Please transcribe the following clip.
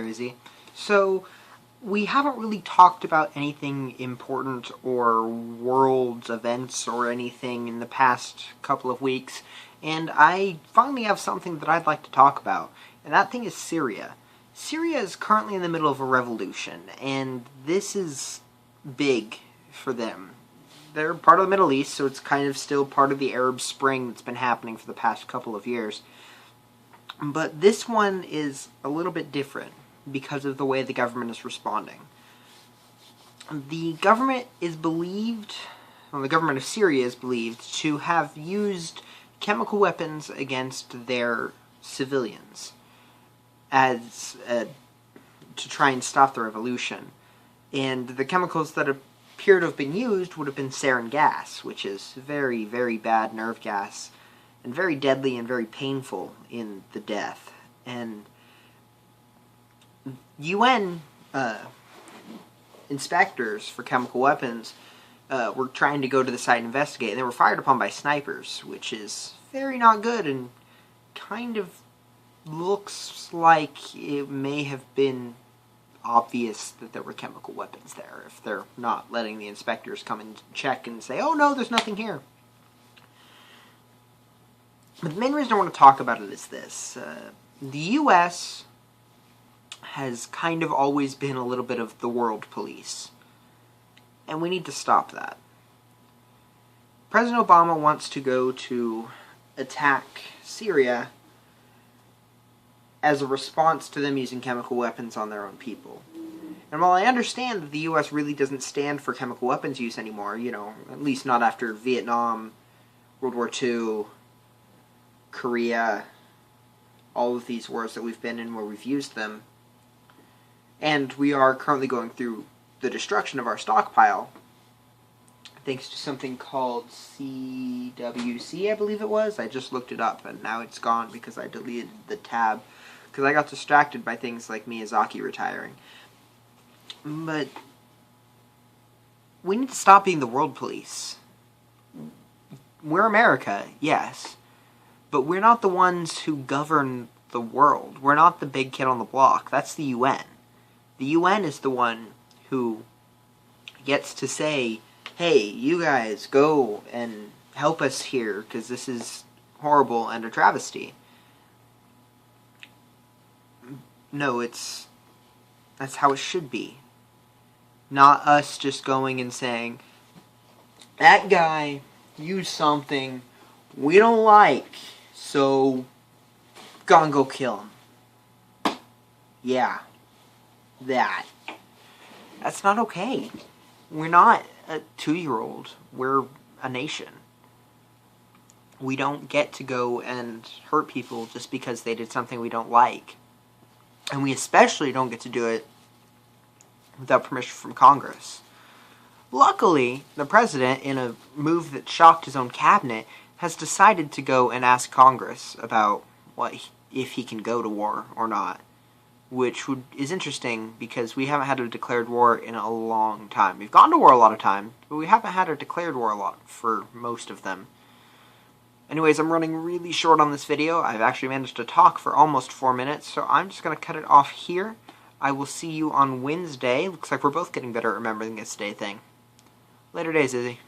Izzy. So, we haven't really talked about anything important or world events or anything in the past couple of weeks, and I finally have something that I'd like to talk about, and that thing is Syria. Syria is currently in the middle of a revolution, and this is big for them. They're part of the Middle East, so it's kind of still part of the Arab Spring that's been happening for the past couple of years. But this one is a little bit different because of the way the government is responding. The government the government of Syria is believed to have used chemical weapons against their civilians to try and stop the revolution. And the chemicals that appear to have been used would have been sarin gas, which is very, very bad nerve gas, and very deadly and very painful in the death. And UN inspectors for chemical weapons were trying to go to the site and investigate, and they were fired upon by snipers, which is very not good, and kind of looks like it may have been obvious that there were chemical weapons there, if they're not letting the inspectors come and check and say, oh no, there's nothing here. But the main reason I want to talk about it is this. The U.S. has kind of always been a little bit of the world police, and we need to stop that. President Obama wants to go to attack Syria as a response to them using chemical weapons on their own people. And while I understand that the U.S. really doesn't stand for chemical weapons use anymore, at least not after Vietnam, World War II, Korea, all of these wars that we've been in where we've used them, and we are currently going through the destruction of our stockpile, thanks to something called CWC, I believe it was. I just looked it up, and now it's gone because I deleted the tab, because I got distracted by things like Miyazaki retiring. But we need to stop being the world police. We're America, yes, but we're not the ones who govern the world. We're not the big kid on the block. That's the UN. The UN is the one who gets to say, hey, you guys, go and help us here, because this is horrible and a travesty. No, that's how it should be. Not us just going and saying, that guy used something we don't like, so go kill him. Yeah. That's not okay. We're not a 2-year-old. We're a nation. We don't get to go and hurt people just because they did something we don't like. And we especially don't get to do it without permission from Congress. Luckily, the president, in a move that shocked his own cabinet, has decided to go and ask Congress about if he can go to war or not. Which is interesting because we haven't had a declared war in a long time. We've gone to war a lot of times, but we haven't had a declared war a lot for most of them. Anyways, I'm running really short on this video. I've actually managed to talk for almost 4 minutes, so I'm just going to cut it off here. I will see you on Wednesday. Looks like we're both getting better at remembering this day thing. Later days, Izzy.